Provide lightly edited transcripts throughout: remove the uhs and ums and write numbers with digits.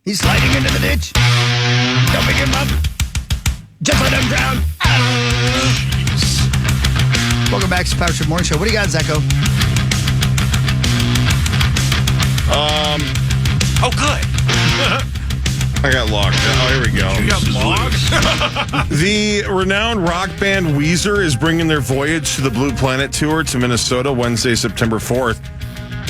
He's sliding into the ditch. Don't pick him up. Just let him drown. Welcome back to the Power Trip Morning Show. What do you got, Zacho? Oh, good. I got locked. Oh, here we go. You got locked? The renowned rock band Weezer is bringing their Voyage to the Blue Planet tour to Minnesota Wednesday, September 4th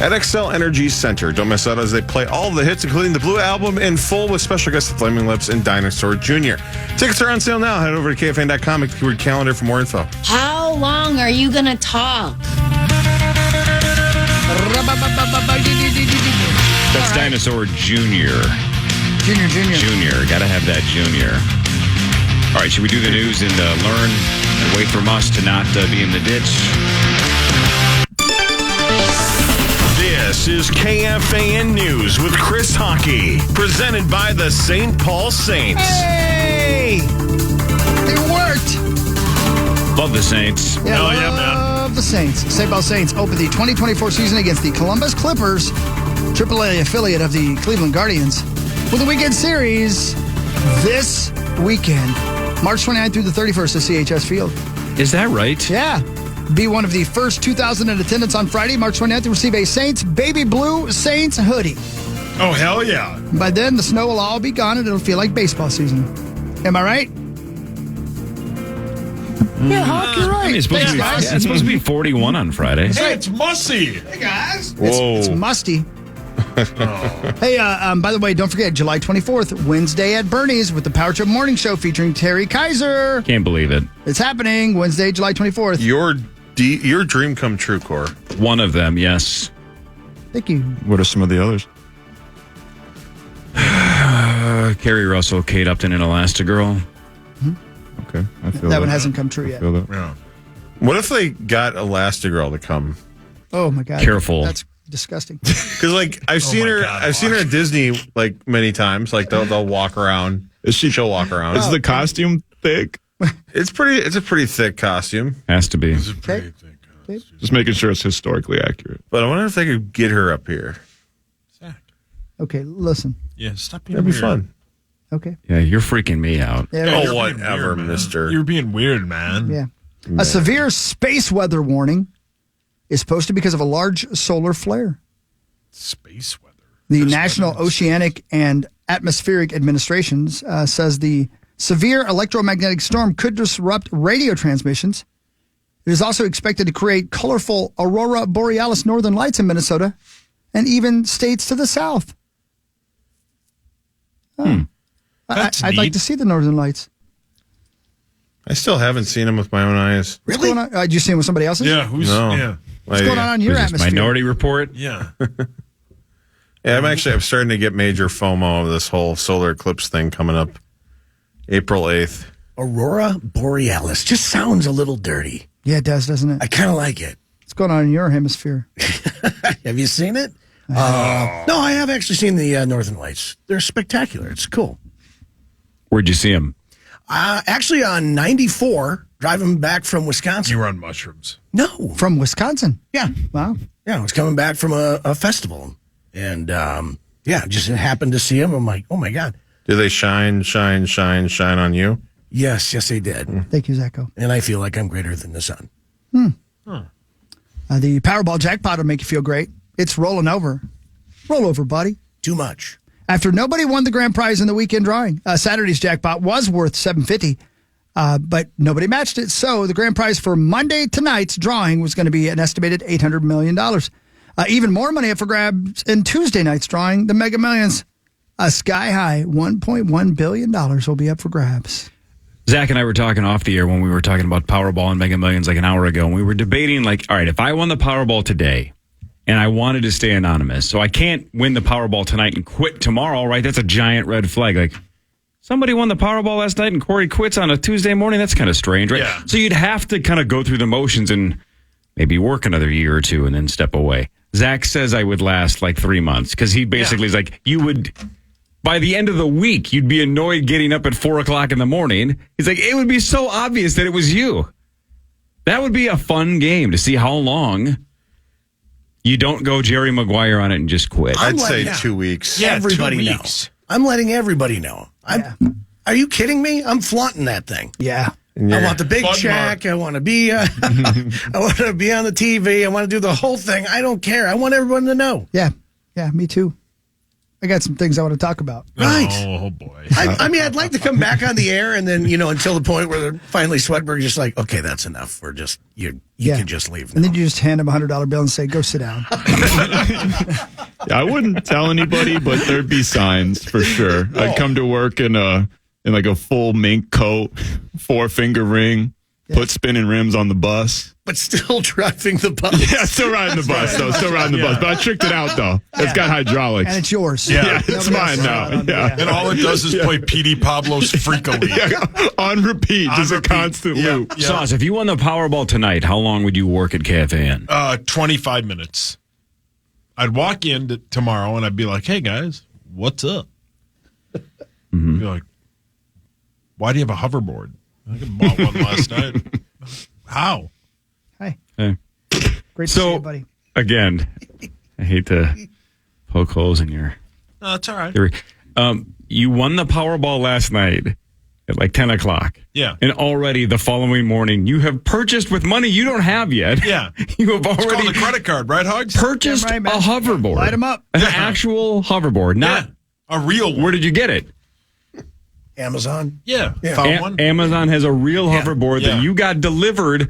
at XL Energy Center. Don't miss out as they play all the hits, including the Blue Album in full with special guests The Flaming Lips and Dinosaur Jr. Tickets are on sale now. Head over to KFAN.com and keyword calendar for more info. How long are you going to talk? That's Dinosaur Jr. Junior. Gotta have that Junior. All right, should we do the news and learn and wait for us to not be in the ditch? This is KFAN News with Chris Hockey, presented by the St. Paul Saints. Hey! It worked! Love the Saints. Yeah, Oh, yeah, love the Saints. St. Paul Saints open the 2024 season against the Columbus Clippers, AAA affiliate of the Cleveland Guardians, with a weekend series this weekend, March 29th through the 31st at CHS Field. Is that right? Yeah. Be one of the first 2,000 in attendance on Friday, March 29th, to receive a Saints Baby Blue Saints hoodie. Oh, hell yeah. By then, the snow will all be gone and it'll feel like baseball season. Am I right? Yeah, Hawk, you're right. I mean, it's supposed, Thanks, guys. it's supposed to be 41 on Friday. Hey, it's musty. Hey, guys. Whoa. It's musty. Hey, by the way, don't forget, July 24th, Wednesday at Bernie's with the Power Trip Morning Show featuring Terry Kaiser. Can't believe it. It's happening Wednesday, July 24th. Your dream come true, Core. One of them, yes. Thank you. What are some of the others? Carrie Russell, Kate Upton, and Elastigirl. Okay, I feel That one hasn't come true yet. feel that. Yeah. What if they got Elastigirl to come? Oh, my God. Careful. That's disgusting. Because I've seen her. God, I've seen her at Disney many times. They'll walk around. She'll walk around. Is the costume thick? It's a pretty thick costume. Has to be. It's a pretty thick costume. Just making sure it's historically accurate. But I wonder if they could get her up here. Okay, listen. Yeah, stop being That'd be weird. fun. Okay. Yeah, you're freaking me out. Yeah, Yeah, Oh, you're being whatever, weird, man. mister. You're being weird, man. Yeah. A severe space weather warning is posted because of a large solar flare. Space weather. The National Oceanic and Atmospheric Administration says the severe electromagnetic storm could disrupt radio transmissions. It is also expected to create colorful aurora borealis northern lights in Minnesota and even states to the south. That's I'd like neat. to see the northern lights. I still haven't seen them with my own eyes. What's going on? Did you see them with somebody else's? Yeah, who's No. yeah. What's going on your Who's this, atmosphere? Minority Report? Yeah. Yeah, I'm starting to get major FOMO of this whole solar eclipse thing coming up April 8th. Aurora Borealis just sounds a little dirty. Yeah, it does, doesn't it? I kind of like it. What's going on in your hemisphere? Have you seen it? No, I have actually seen the Northern Lights. They're spectacular. It's cool. Where'd you see him? Actually, on 94, driving back from Wisconsin. You were on mushrooms. No. From Wisconsin. Yeah. Wow. Yeah, I was coming back from a festival. And, just happened to see them. I'm like, oh, my God. Do they shine on you? Yes, they did. Thank you, Zacho. And I feel like I'm greater than the sun. The Powerball jackpot will make you feel great. It's rolling over. Roll over, buddy. Too much. After nobody won the grand prize in the weekend drawing, Saturday's jackpot was worth $750, but nobody matched it. So the grand prize for Monday tonight's drawing was going to be an estimated $800 million. Even more money up for grabs in Tuesday night's drawing, the Mega Millions. A sky-high $1.1 billion will be up for grabs. Zach and I were talking off the air when we were talking about Powerball and Mega Millions like an hour ago, and we were debating, all right, if I won the Powerball today and I wanted to stay anonymous, so I can't win the Powerball tonight and quit tomorrow, right? That's a giant red flag. Like, somebody won the Powerball last night and Corey quits on a Tuesday morning? That's kind of strange, right? Yeah. So you'd have to kind of go through the motions and maybe work another year or two and then step away. Zach says I would last like 3 months because he basically is like, you would... By the end of the week, you'd be annoyed getting up at 4 o'clock in the morning. He's like, it would be so obvious that it was you. That would be a fun game to see how long you don't go Jerry Maguire on it and just quit. I'd say 2 weeks. Yeah, Everybody 2 knows. weeks. I'm letting everybody know. Are you kidding me? I'm flaunting that thing. Yeah. I want the big Fun check. I want to be. I want to be on the TV. I want to do the whole thing. I don't care. I want everyone to know. Yeah. Yeah, me too. I got some things I want to talk about. Right. Oh, boy. I mean, I'd like to come back on the air and then, until the point where finally Swedberg's just like, okay, that's enough. We're just, you can just leave now. And then you just hand him a $100 bill and say, go sit down. I wouldn't tell anybody, but there'd be signs for sure. I'd come to work in like a full mink coat, 4-finger ring, put spinning rims on the bus. But still driving the bus. Yeah, still riding the bus, though. Still riding the bus. But I tricked it out, though. It's got hydraulics. And it's yours. Yeah. It's mine now. Yeah. And all it does is play P.D. Pablo's Freak-a-League. Yeah, on repeat. Just a constant loop. Yeah. Sauce, if you won the Powerball tonight, how long would you work at KFAN? 25 minutes. I'd walk in tomorrow and I'd be like, hey, guys, what's up? Mm-hmm. Be like, why do you have a hoverboard? I bought one last night. How? Hi. Hey. Great to So- see you, buddy. Again, I hate to poke holes in your No, that's all right. theory. You won the Powerball last night at like 10 o'clock. Yeah. And already the following morning, you have purchased with money you don't have yet. Yeah. You have It's already called a credit card, right, Hugs? purchased Damn right, man. a hoverboard. Light 'em up. An Yeah. actual hoverboard. Not, Yeah. A real one. where did you get it? Amazon. Yeah. Found one. Amazon has a real hoverboard Yeah. that you got delivered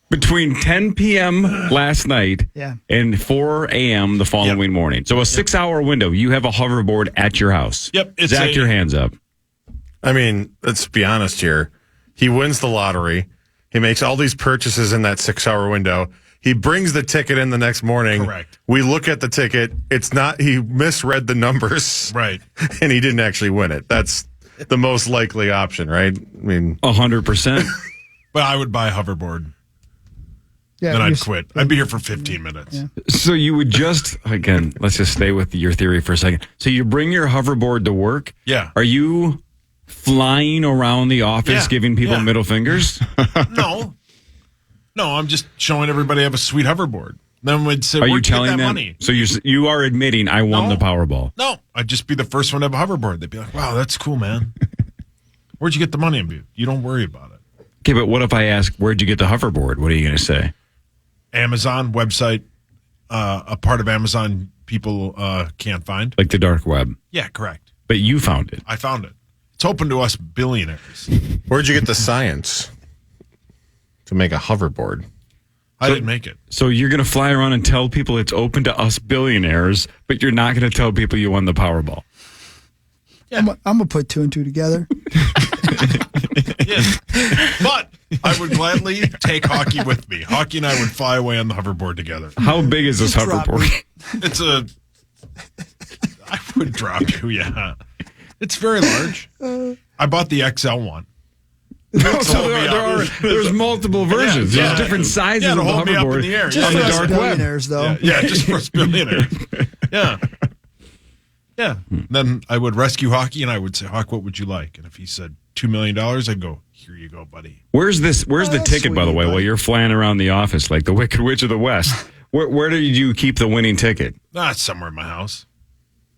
between 10 p.m. last night Yeah. and 4 a.m. the following morning. So a 6-hour window. You have a hoverboard at your house. Yep, it's Zach, a- your hands up. I mean, let's be honest here. He wins the lottery. He makes all these purchases in that 6-hour window. He brings the ticket in the next morning. Correct. We look at the ticket. It's not, he misread the numbers. Right. And he didn't actually win it. That's the most likely option, right? I mean, 100%. But I would buy a hoverboard. Yeah, Then you're I'd s- quit. I'd be here for 15 minutes. So you would just, again, let's just stay with your theory for a second. So you bring your hoverboard to work. Yeah. Are you flying around the office Yeah, giving people yeah. middle fingers? No. No, I'm just showing everybody I have a sweet hoverboard. Then we'd say, Are you where'd you get telling that them? money? So you are admitting I won No. the Powerball. No, I'd just be the first one to have a hoverboard. They'd be like, wow, that's cool, man. Where'd you get the money? You don't worry about it. Okay, but what if I ask, where'd you get the hoverboard? What are you going to say? Amazon website, a part of Amazon people can't find. Like the dark web. Yeah, correct. But you found it. I found it. It's open to us billionaires. where'd you get the science to make a hoverboard? I didn't make it. So you're going to fly around and tell people it's open to us billionaires, but you're not going to tell people you won the Powerball. I'm going to put 2 and 2 together. Yes. But I would gladly take Hockey with me. Hockey and I would fly away on the hoverboard together. How big is this Just drop hoverboard? It's I would drop you, yeah. It's very large. I bought the XL one. So there's multiple versions. Yeah. There's different sizes Yeah, to of the hold me up in hoverboard the air. Just on for the us dark web. billionaires, though. Yeah, just for us billionaires. Yeah. Yeah. Then I would rescue Hockey and I would say, Hawk, what would you like? And if he said $2 million, I'd go, here you go, buddy. Where's the that's ticket, by the sweet, way, while buddy. you're flying around the office like the Wicked Witch of the West? Where did you keep the winning ticket? It's somewhere in my house.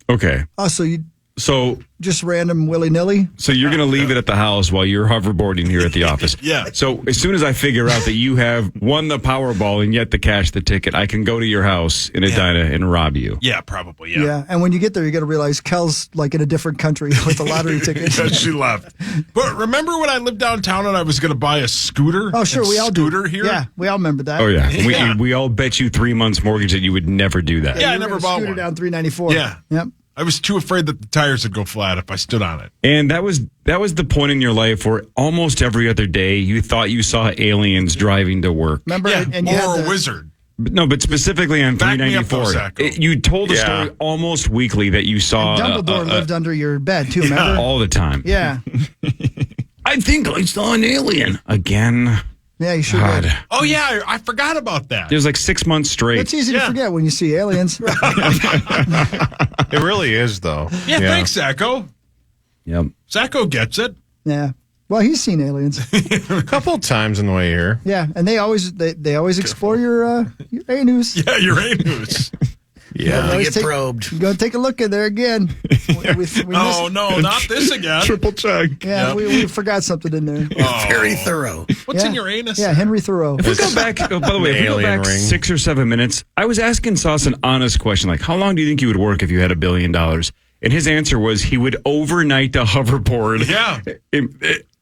Okay. Oh, so you So just random willy-nilly? you're going to leave it at the house while you're hoverboarding here at the office. Yeah. So as soon as I figure out that you have won the Powerball and yet to cash the ticket, I can go to your house in Edina and rob you. Yeah, probably. Yeah. Yeah. And when you get there, you're going to realize Kel's like in a different country with a lottery ticket. Yeah, she left. But remember when I lived downtown and I was going to buy a scooter? Oh, sure. And We all do. scooter here? Yeah, we all remember that. Oh, yeah. Yeah. We all bet you 3 months mortgage that you would never do that. Yeah, I You were never gonna bought scooter one. down 394. Yeah. Yep. I was too afraid that the tires would go flat if I stood on it. And that was the point in your life where almost every other day you thought you saw aliens driving to work. Remember? Yeah, And you or had a the, wizard. No, but specifically on Back me up, 394. though, Zacko. You told a Yeah. story almost weekly that you saw Dumbledore lived under your bed, too, remember? all the time. Yeah. I think I saw an alien. Again. Yeah, you sure God. did. Oh, yeah, I forgot about that. It was like 6 months straight. It's easy to Yeah. forget when you see aliens. It really is, though. Yeah, thanks, Zacko. Yep. Zacko gets it. Yeah. Well, he's seen aliens. A couple times on the way here. Yeah, and they always explore your A news. Yeah, you're A News. Yeah. You get probed. Go take a look in there again. We Oh, no, not this again. Triple check. Yeah, we forgot something in there. Very thorough. What's Yeah. in your anus? Yeah, Henry Thoreau. If we go back, by the way, if we go Alien back ring. 6 or 7 minutes, I was asking Sauce an honest question, like, how long do you think you would work if you had $1 billion? And his answer was he would overnight a hoverboard. Yeah.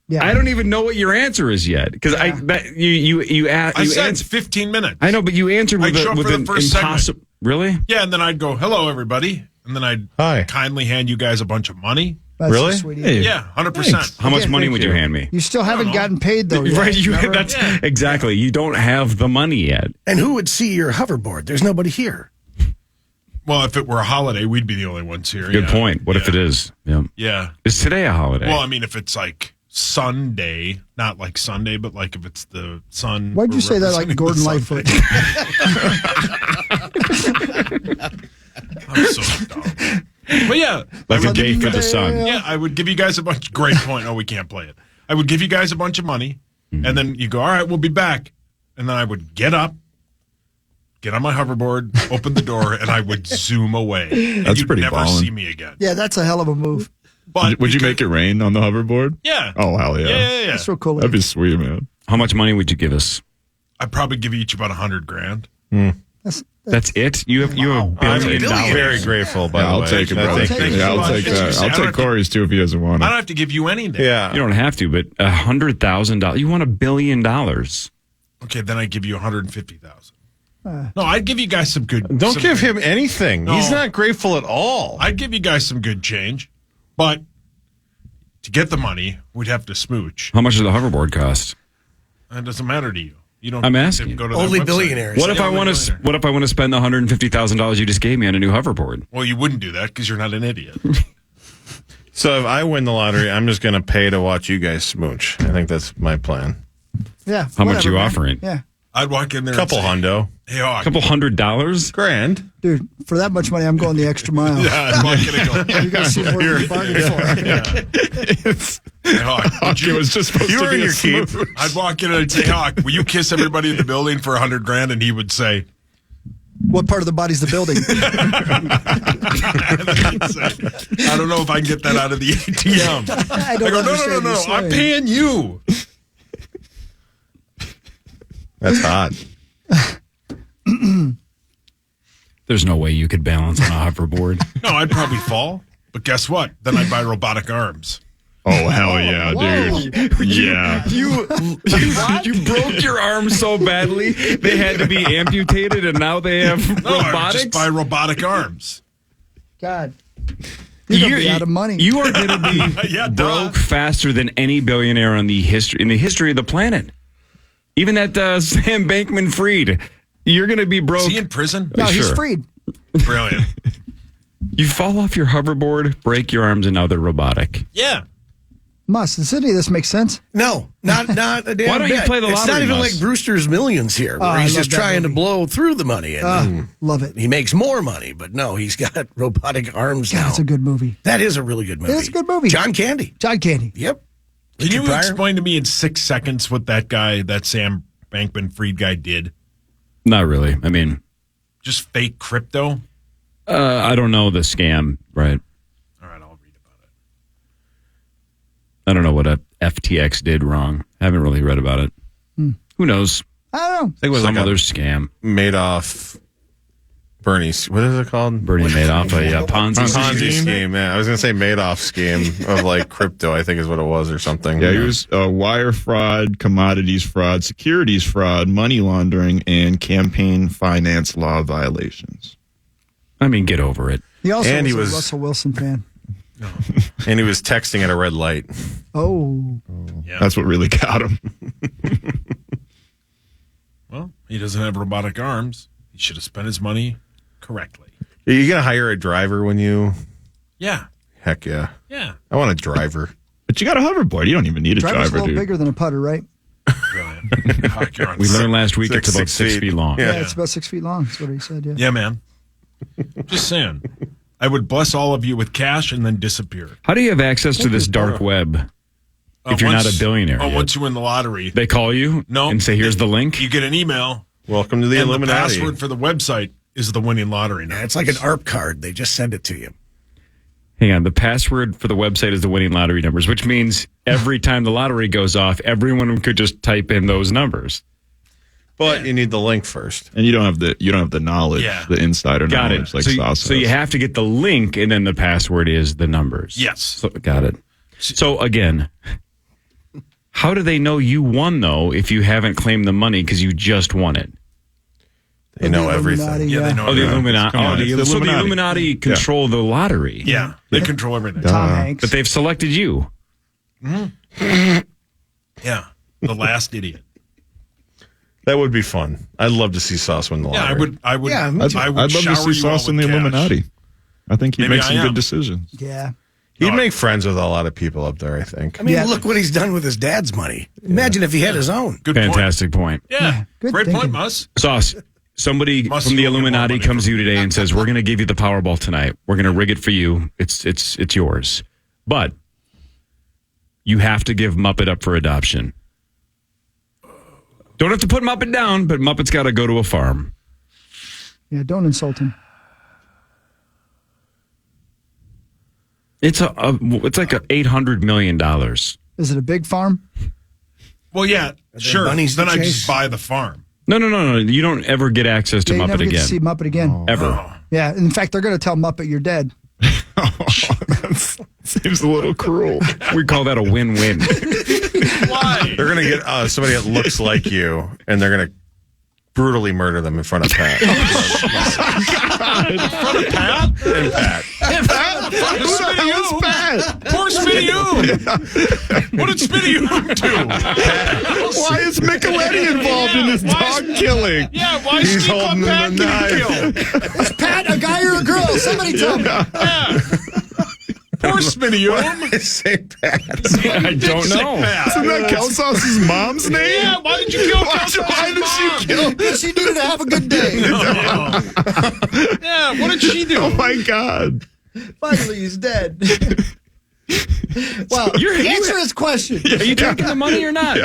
Yeah. I don't even know what your answer is yet because I said answered. 15 minutes. I know, but you answered with, I'd show up with for the an first impossible. Really? Yeah, and then I'd go, hello, everybody. And then I'd Hi. kindly hand you guys a bunch of money. That's Really? so sweet. Hey. Yeah, 100%. How much Again, money thank would you hand me? You still haven't know. gotten paid, though. Yet, Right? remember? That's exactly. You don't have the money yet. And who would see your hoverboard? There's nobody here. Well, if it were a holiday, we'd be the only ones here. Good yeah. point. What if it is? Yeah. Yeah. Is today a holiday? Well, I mean, if it's like Sunday, not like Sunday, but like if it's the sun. Why'd you say that like representing Gordon the Lightfoot? sun. I'm so dumb. But yeah, like I a would day give for you the guys- sun. Yeah, I would give you guys a bunch. Great point. Oh, we can't play it. I would give you guys a bunch of money, and then you go, all right, we'll be back. And then I would get up, get on my hoverboard, open the door, and I would zoom away. And That's you'd pretty never ballin'. see me again. Yeah, that's a hell of a move. But Would you make it rain on the hoverboard? Yeah. Oh, hell yeah. Yeah. That's so cool. That'd be sweet, man. How much money would you give us? I'd probably give each about $100,000. That's it. You have $1 I'm billion. very grateful, by Yeah, the I'll way. take it, I bro. think- Take it. Yeah, I'll Thank take you. that. I I'll don't take have to- Corey's too if he doesn't want I it. don't have to give you anything. Yeah. You don't have to, but $100,000. You want $1 billion. Okay, then I give you $150,000. No, I'd give you guys some good. Don't some give good- him anything. No. He's not grateful at all. I'd give you guys some good change, but to get the money, we'd have to smooch. How much does the hoverboard cost? That doesn't matter to you. You don't. I'm have to asking you. Go to that Only website. billionaires. What if I only want to? millionaire. What if I want to spend the $150,000 you just gave me on a new hoverboard? Well, you wouldn't do that because you're not an idiot. So if I win the lottery, I'm just going to pay to watch you guys smooch. I think that's my plan. Yeah. How much whatever, you man. offering? Yeah. I'd walk in there. Couple and say, hundo. Hey, Hawk. $couple $100? Grand. Dude, for that much money, I'm going the extra mile. Yeah, I'd walk in and go. You guys see what you bargained for. Hey, Hawk. Would It was just supposed You to earn be a your keep. smooth. I'd walk in and I'd say, Hawk, will you kiss everybody in the building for $100,000? And he would say, What part of the body's the building? and then he'd say, I don't know if I can get that out of the ATM. I I don't go, understand no. your I'm slang. paying you. That's hot. There's no way you could balance on a hoverboard. No, I'd probably fall. But guess what? Then I'd buy robotic arms. Oh, hell yeah, dude. Yeah. You broke your arm so badly they had to be amputated, and now they have No, I would robotics. just buy robotic arms. God. You're going to be out of money. You are going to be Yeah, duh. broke faster than any billionaire in the history of the planet. Even that Sam Bankman-Fried, you're going to be broke. Is he in prison? no, he's Sure. freed. Brilliant. You fall off your hoverboard, break your arms, and now they're robotic. Yeah. Does any of this make sense? No, not a damn Why don't you bit. play the It's not lottery, even Mus? like Brewster's Millions here, where I he's love just that trying to movie. blow through the money. And Love it. he makes more money, but no, he's got robotic arms God, now. it's a good movie. That is a really good movie. It is a good movie. John Candy. John Candy. Yep. Can you Richard Pryor? explain to me in 6 seconds what that guy, that Sam Bankman-Fried guy did? Not really. I mean, Just fake crypto? I don't know the scam, right? All right, I'll read about it. I don't know what a FTX did wrong. I haven't really read about it. Who knows? I don't know. I think it was Some like other a scam. Madoff, Bernie. What is it called? Bernie Madoff, a Ponzi Ponzi scheme. scheme. Yeah, I was gonna say Madoff scheme of like crypto. I think is what it was or something. Yeah, he was wire fraud, commodities fraud, securities fraud, money laundering, and campaign finance law violations. I mean, get over it. He also And he was was- a Russell Wilson fan. And he was texting at a red light. Oh. Yeah. That's what really got him. Well, he doesn't have robotic arms. He should have spent his money correctly. Are you gonna hire a driver when you? Yeah. Heck yeah, Yeah. I want a driver. But you got a hoverboard. You don't even need a Driver's a driver, little dude. bigger than a putter, right? Brilliant. Hawk, you're on We set. learned last week it's 6 about 6 feet. feet long. Yeah. Yeah, it's about 6 feet long. That's what he said, yeah. Yeah, man. Just saying. I would bless all of you with cash and then disappear. How do you have access to this dark web if you're not a billionaire yet? Once you win the lottery. They call you No. and say, here's the link? You get an email. Welcome to the and Illuminati. the password for the website is the winning lottery number. Yeah, it's like an ARP card. They just send it to you. Hang on. The password for the website is the winning lottery numbers, which means every time the lottery goes off, everyone could just type in those numbers. But you need the link first. And you don't have the knowledge, the insider Got knowledge it. like so, Sauce so you have to get the link, and then the password is the numbers. Yes. So, got it. So again, how do they know you won though if you haven't claimed the money because you just won it? They know everything. They know. Oh, the Illuminati. Come on, it's So the Illuminati control the lottery. Yeah, they control everything. Tom Hanks. But they've selected you. Yeah, the last idiot. That would be fun. I'd love to see Sauce win the lottery. I would. Yeah, I would I'd love to shower see you all Sauce in with the cash. Illuminati. I think he'd Maybe make some I am. good decisions. Yeah. He'd make friends with a lot of people up there, I think. I mean, Yeah. look what he's done with his dad's money. Imagine if he had his own. Good Fantastic point. Yeah, good great thinking. point, Mus. Sauce, somebody Must from the go get more Illuminati money comes to from you today and says, "We're going to give you the Powerball tonight. We're going to rig it for you. It's yours, but you have to give Muppet up for adoption. Don't have to put Muppet down, but Muppet's got to go to a farm." Yeah, don't insult him. It's like $800 million. Is it a big farm? Well, yeah, sure. bunnies Then to I chase? just buy the farm. No. You don't ever get access to Yeah, you Muppet never get again. to see Muppet again. Ever. Yeah, in fact, they're going to tell Muppet you're dead. Seems a little cruel. We call that a win-win. Why? They're going to get somebody that looks like you, and they're going to brutally murder them in front of Pat. In front of Pat? And Pat. Who's Pat? Poor Smitty What did Smitty do? Why is Micheletti involved in this why dog killing? Yeah, why is He's Steve holding Pat the getting knife. killed? Is Pat a guy or a girl? Somebody tell me. Yeah. Poor Smitty St. Pat. I don't know. Isn't that Kelsauce's mom's name? Yeah, why did you kill Why did she kill? Because she needed to have a good day. Yeah, what did she do? Oh my God. Finally, he's dead. Well, answer his question. Are you taking the money or not?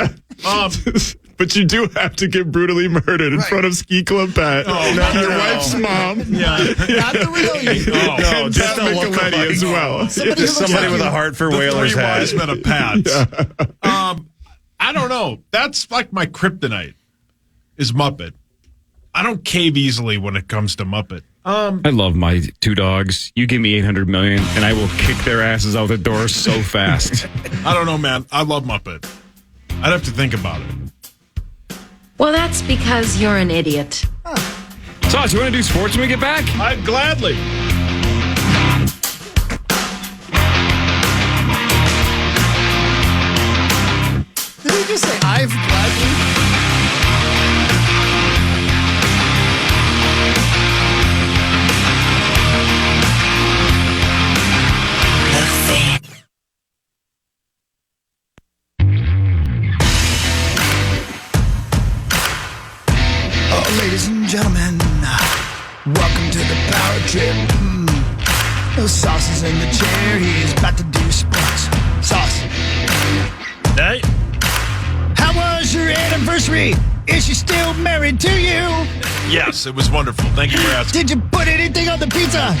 But you do have to get brutally murdered in front of Ski Club Pat and your wife's mom. Yeah. Not the real you. Oh, No, just Pat a Micheletti as well. Just somebody with a heart for the Whalers three hat. wise men of Pat's. I don't know. That's like my kryptonite is Muppet. I don't cave easily when it comes to Muppet. I love my two dogs. You give me $800 million, and I will kick their asses out the door so fast. I don't know, man. I love Muppet. I'd have to think about it. Well, that's because you're an idiot. Sauce, you want to do sports when we get back? I'd gladly. Did he just say, I've gladly? Oh, ladies and gentlemen, welcome to the power trip. No Sauce is in the chair. He's about to do sports. Sauce. Hey. How was your anniversary? Is she still married to you? Yes, it was wonderful. Thank you for asking. Did you put anything on the pizza?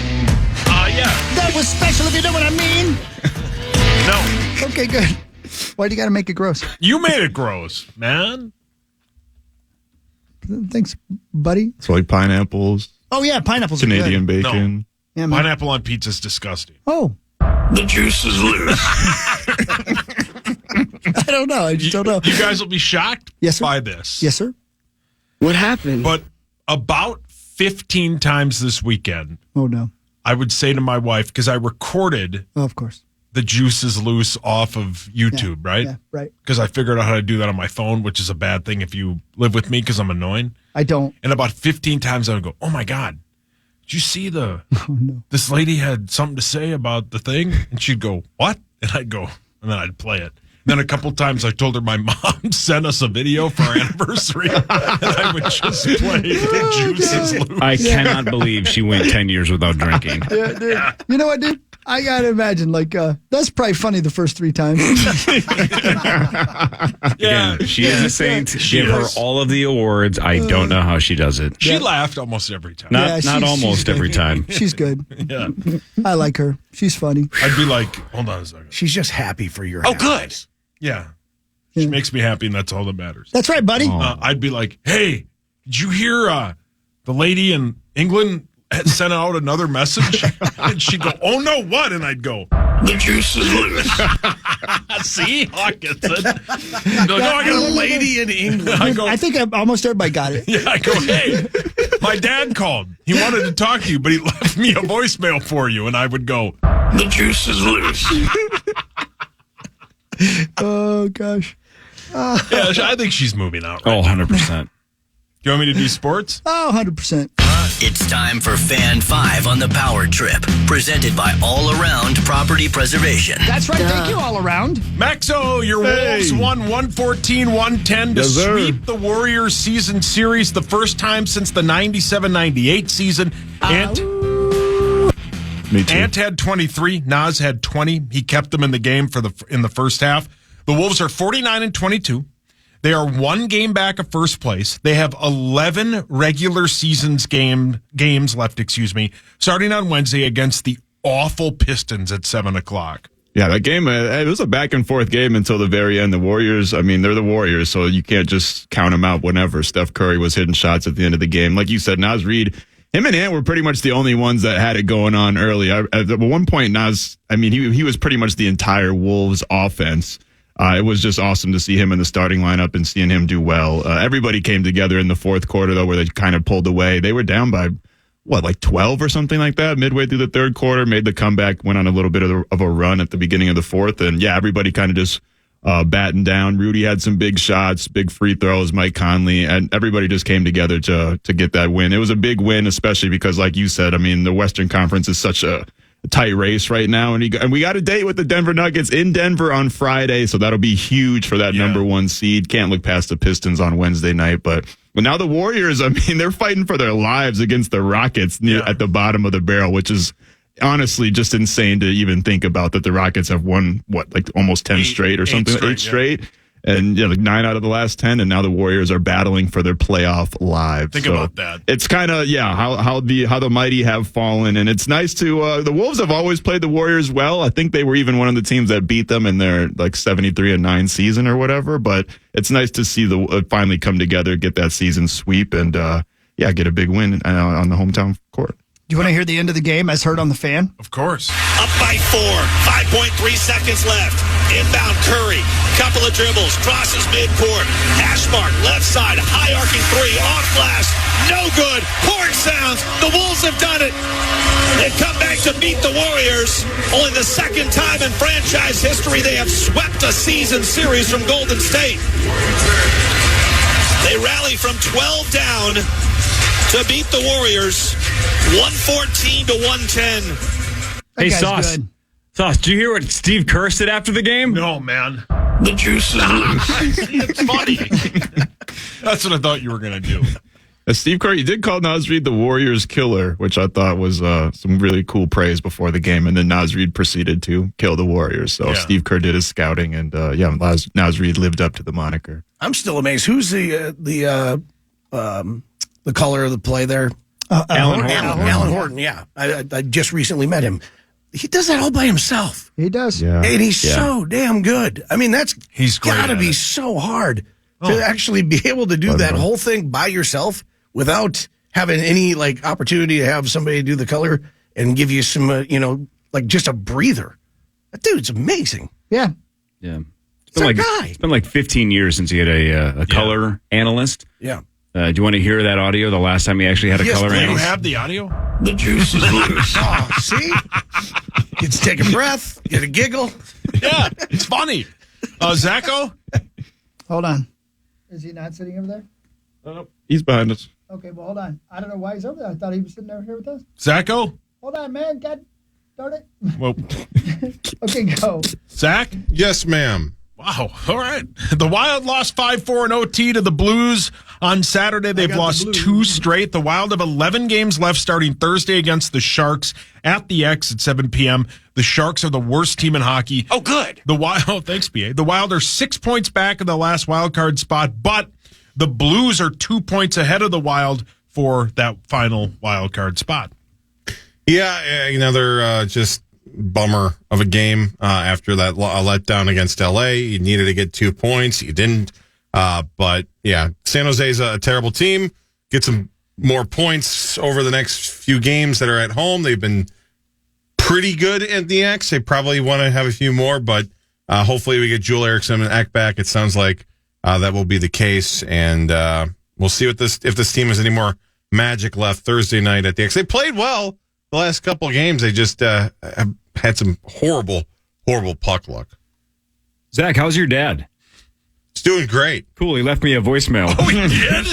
Yeah. That was special, if you know what I mean. No. Okay, good. Why do you got to make it gross? You made it gross, man. Thanks, buddy. So like pineapples, Oh, yeah, pineapples are Canadian good. bacon. Yeah, man. Pineapple on pizza is disgusting. Oh, The juice is loose. I don't know. I just don't know. You guys will be shocked Yes, sir. by this. Yes, sir. What happened? But about 15 times this weekend, Oh, no. I would say to my wife, because I recorded Oh, of course. the juice is loose off of YouTube, right? Yeah, right. Because I figured out how to do that on my phone, which is a bad thing if you live with me because I'm annoying. I don't. And about 15 times I would go, oh my God, did you see this lady had something to say about the thing? And she'd go, what? And I'd go, and then I'd play it. Then a couple times I told her my mom sent us a video for our anniversary, and I would just play the juice is loose. I cannot believe she went 10 years without drinking. Yeah, dude. You know what, dude? I gotta imagine, that's probably funny the first 3 times. Yeah. Again, she is a saint. Give her is. all of the awards. I don't know how she does it. She laughed almost every time. Not she's almost good. every time. She's good. Yeah. I like her. She's funny. I'd be like, hold on a second. She's just happy for your Oh, happiness. good. Yeah. She makes me happy, and that's all that matters. That's right, buddy. I'd be like, hey, did you hear the lady in England had sent out another message? And she'd go, oh, no, what? And I'd go, The juice is loose. see? Hawk gets it. No, I The got a lady in England. I go, I think almost everybody got it. yeah, I go, hey, my dad called. He wanted to talk to you, but he left me a voicemail for you. And I would go, The juice is loose. Oh, gosh. yeah, I think she's moving out. Oh, Right now. 100%. You want me to do sports? Oh, 100%. It's time for Fan 5 on the Power Trip, presented by All Around Property Preservation. That's right. Thank you all around. Maxo, your Wolves won 114-110 to Yes, sir. sweep the Warriors season series the first time since the 97-98 season. Me too. Ant had 23. Nas had 20. He kept them in the game in the first half. The Wolves are 49-22. They are 1 game back of first place. They have 11 regular seasons games left, starting on Wednesday against the awful Pistons at 7:00. Yeah, that game, it was a back and forth game until the very end. The Warriors, I mean, they're the Warriors, so you can't just count them out whenever. Steph Curry was hitting shots at the end of the game. Like you said, Nas Reed, him and Ant were pretty much the only ones that had it going on early. At one point, Nas, I mean, he was pretty much the entire Wolves offense. It was just awesome to see him in the starting lineup and seeing him do well. Everybody came together in the fourth quarter, though, where they kind of pulled away. They were down by, 12 or something like that, midway through the third quarter, made the comeback, went on a little bit of a run at the beginning of the fourth. And, yeah, everybody kind of just batting down. Rudy had some big shots, big free throws, Mike Conley, and everybody just came together to get that win. It was a big win, especially because, like you said, I mean, the Western Conference is such a tight race right now, and we got a date with the Denver Nuggets in Denver on Friday, so that'll be huge for that number 1 seed. Can't look past the Pistons on Wednesday night, but now the Warriors, I mean, they're fighting for their lives against the Rockets at the bottom of the barrel, which is honestly just insane to even think about, that the Rockets have won almost 10 straight or something, 8 straight. And 9 out of the last 10, and now the Warriors are battling for their playoff lives. Think about that. It's kind of how the mighty have fallen, and it's nice to. The Wolves have always played the Warriors well. I think they were even one of the teams that beat them in their 73-9 season or whatever. But it's nice to see the finally come together, get that season sweep, and get a big win on the hometown court. Do you want to hear the end of the game as heard on the Fan? Of course. Up by 4. 5.3 seconds left. Inbound Curry. Couple of dribbles. Crosses midcourt. Hash mark. Left side. High arcing 3. Off glass. No good. Horn sounds. The Wolves have done it. They've come back to beat the Warriors. Only the second time in franchise history they have swept a season series from Golden State. They rally from 12 down to beat the Warriors 114 to 110. Hey, guy's Sauce. good. Sauce, did you hear what Steve Kerr said after the game? No, man. The juice is loose. It's funny. That's what I thought you were going to do. Steve Kerr, he did call Nas Reed the Warriors killer, which I thought was some really cool praise before the game. And then Nas Reed proceeded to kill the Warriors. So Steve Kerr did his scouting, and Nas Reed lived up to the moniker. I'm still amazed. Who's the color of the play there? Alan Horton, yeah. I just recently met him. He does that all by himself. He does. Yeah. And he's so damn good. I mean, He's great got to at be it. so hard to actually be able to do that whole thing by yourself without having any opportunity to have somebody do the color and give you some, just a breather. That dude's amazing. Yeah. Yeah. It's our guy. It's been like 15 years since he had a color analyst. Yeah. Do you want to hear that audio? The last time he actually had a Yes, color please. Do you analyst? have the audio? The juice is loose. Oh, see? Gets to take a breath, get a giggle. Yeah, it's funny. Zacho? Hold on. Is he not sitting over there? He's behind us. Okay, well, hold on. I don't know why he's over there. I thought he was sitting over here with us. Zacho? Hold on, man. God darn it. Well, Okay, go. Zach? Yes, ma'am. Wow. All right. The Wild lost 5-4 in OT to the Blues on Saturday. They've lost 2 straight. The Wild have 11 games left starting Thursday against the Sharks at the X at 7 p.m. The Sharks are the worst team in hockey. Oh, good. The Wild, thanks, BA. The Wild are 6 points back in the last wild card spot, but the Blues are 2 points ahead of the Wild for that final wild card spot. Yeah, another just bummer of a game after that letdown against LA. You needed to get 2 points. You didn't. But, yeah, San Jose's a terrible team. Get some more points over the next few games that are at home. They've been pretty good at the X. They probably want to have a few more, but hopefully we get Joel Eriksson and Eck back. It sounds like that will be the case, and we'll see if this team has any more magic left Thursday night at the X. They played well the last couple of games. They just have had some horrible puck luck. Zach, how's your dad? He's doing great. Cool. He left me a voicemail. Oh, he did?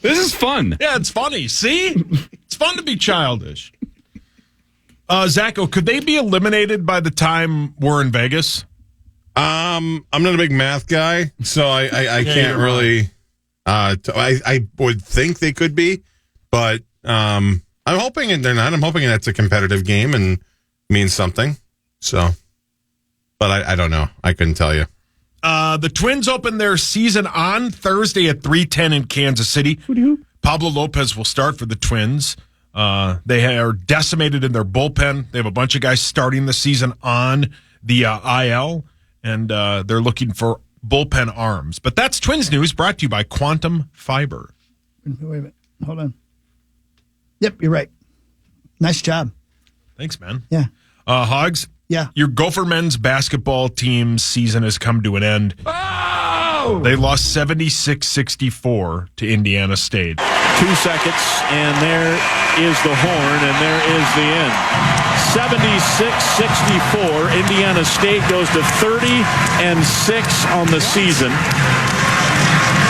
This is fun. Yeah, it's funny. See? It's fun to be childish. Zacho, could they be eliminated by the time we're in Vegas? I'm not a big math guy, so I can't really. I would think they could be, but I'm hoping they're not. I'm hoping that's a competitive game and means something. So, but I don't know. I couldn't tell you. The Twins open their season on Thursday at 3:10 in Kansas City. Pablo Lopez will start for the Twins. They are decimated in their bullpen. They have a bunch of guys starting the season on the IL, and they're looking for bullpen arms. But that's Twins news brought to you by Quantum Fiber. Wait a minute. Hold on. Yep, you're right. Nice job. Thanks, man. Yeah. Hogs? Yeah. Your Gopher men's basketball team's season has come to an end. Oh! They lost 76-64 to Indiana State. 2 seconds, and there is the horn, and there is the end. 76-64. Indiana State goes to 30-6 on the season.